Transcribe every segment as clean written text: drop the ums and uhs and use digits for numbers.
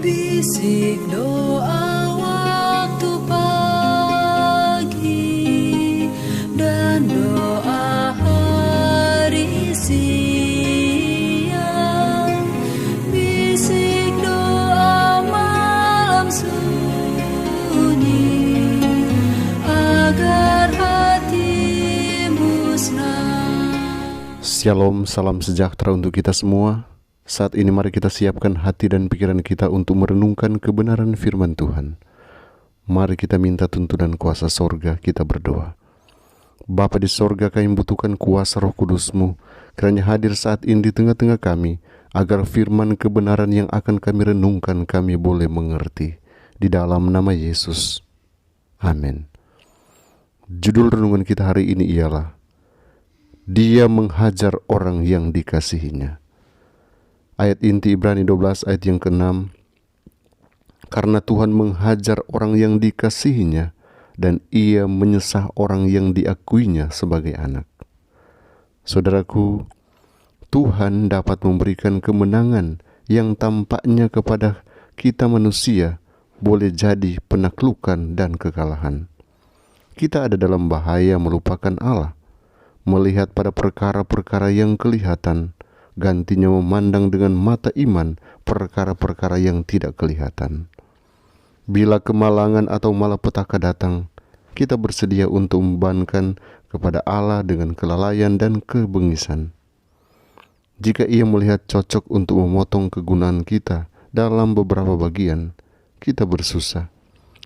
Bisik doa waktu pagi dan doa hari siang, bisik doa malam sunyi agar hatimu senang. Shalom, salam sejahtera untuk kita semua. Saat ini mari kita siapkan hati dan pikiran kita untuk merenungkan kebenaran firman Tuhan. Mari kita minta tuntunan kuasa sorga, kita berdoa. Bapa di sorga, kami membutuhkan kuasa Roh Kudus-Mu, kiranya hadir saat ini di tengah-tengah kami, agar firman kebenaran yang akan kami renungkan kami boleh mengerti. Di dalam nama Yesus. Amin. Judul renungan kita hari ini ialah Dia menghajar orang yang dikasihinya. Ayat inti Ibrani 12 ayat yang ke-6. Karena Tuhan menghajar orang yang dikasihinya, dan Ia menyesah orang yang diakuinya sebagai anak. Saudaraku, Tuhan dapat memberikan kemenangan yang tampaknya kepada kita manusia boleh jadi penaklukan dan kekalahan. Kita ada dalam bahaya melupakan Allah, melihat pada perkara-perkara yang kelihatan, gantinya memandang dengan mata iman perkara-perkara yang tidak kelihatan. Bila kemalangan atau malapetaka datang, kita bersedia untuk membebankan kepada Allah dengan kelalaian dan kebengisan. Jika Ia melihat cocok untuk memotong kegunaan kita dalam beberapa bagian, kita bersusah,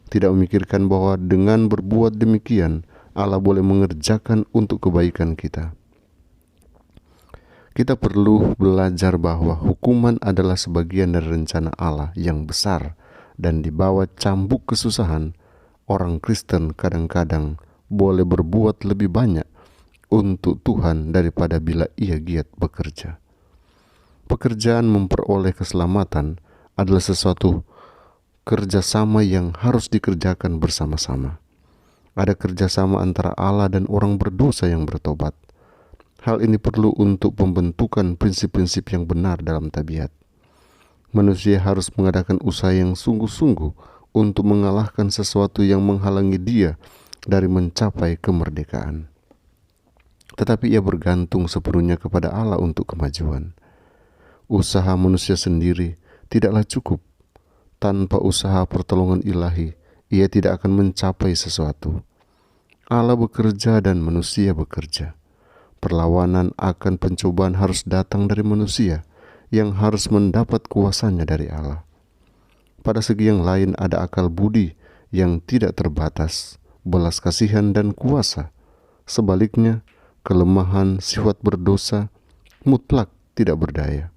tidak memikirkan bahwa dengan berbuat demikian, Allah boleh mengerjakan untuk kebaikan kita. Kita perlu belajar bahwa hukuman adalah sebagian dari rencana Allah yang besar, dan di bawah cambuk kesusahan, orang Kristen kadang-kadang boleh berbuat lebih banyak untuk Tuhan daripada bila ia giat bekerja. Pekerjaan memperoleh keselamatan adalah sesuatu kerjasama yang harus dikerjakan bersama-sama. Ada kerjasama antara Allah dan orang berdosa yang bertobat. Hal ini perlu untuk pembentukan prinsip-prinsip yang benar dalam tabiat. Manusia harus mengadakan usaha yang sungguh-sungguh untuk mengalahkan sesuatu yang menghalangi dia dari mencapai kemerdekaan. Tetapi ia bergantung sepenuhnya kepada Allah untuk kemajuan. Usaha manusia sendiri tidaklah cukup. Tanpa usaha pertolongan ilahi, ia tidak akan mencapai sesuatu. Allah bekerja dan manusia bekerja. Perlawanan akan pencobaan harus datang dari manusia yang harus mendapat kuasanya dari Allah. Pada segi yang lain ada akal budi yang tidak terbatas, belas kasihan dan kuasa. Sebaliknya, kelemahan sifat berdosa mutlak tidak berdaya.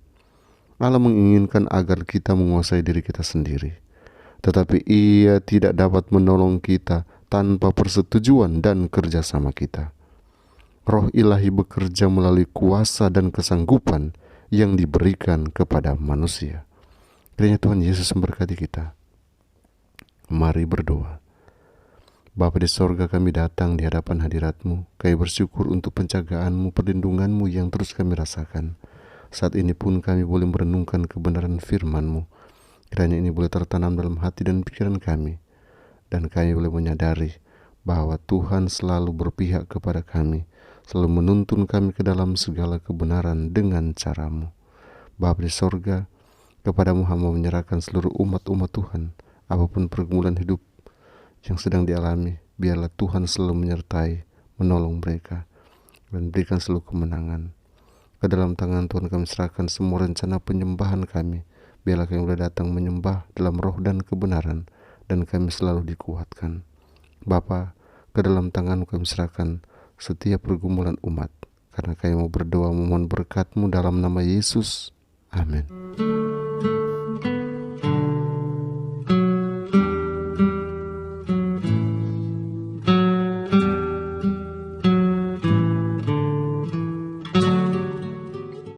Allah menginginkan agar kita menguasai diri kita sendiri, tetapi Ia tidak dapat menolong kita tanpa persetujuan dan kerjasama kita. Roh ilahi bekerja melalui kuasa dan kesanggupan yang diberikan kepada manusia. Kiranya Tuhan Yesus memberkati kita. Mari berdoa. Bapa di sorga, kami datang di hadapan hadirat-Mu. Kami bersyukur untuk penjagaan-Mu, perlindungan-Mu yang terus kami rasakan. Saat ini pun kami boleh merenungkan kebenaran firman-Mu. Kiranya ini boleh tertanam dalam hati dan pikiran kami, dan kami boleh menyadari bahwa Tuhan selalu berpihak kepada kami, selalu menuntun kami ke dalam segala kebenaran dengan cara-Mu. Bapa di sorga, kepadamu hamba menyerahkan seluruh umat-umat Tuhan, apapun pergumulan hidup yang sedang dialami, biarlah Tuhan selalu menyertai, menolong mereka, dan berikan seluruh kemenangan. Ke dalam tangan Tuhan kami serahkan semua rencana penyembahan kami, biarlah kami boleh datang menyembah dalam roh dan kebenaran, dan kami selalu dikuatkan. Bapa, ke dalam tangan kami serahkan setiap pergumulan umat, karena kami mau berdoa memohon berkat-Mu dalam nama Yesus. Amin.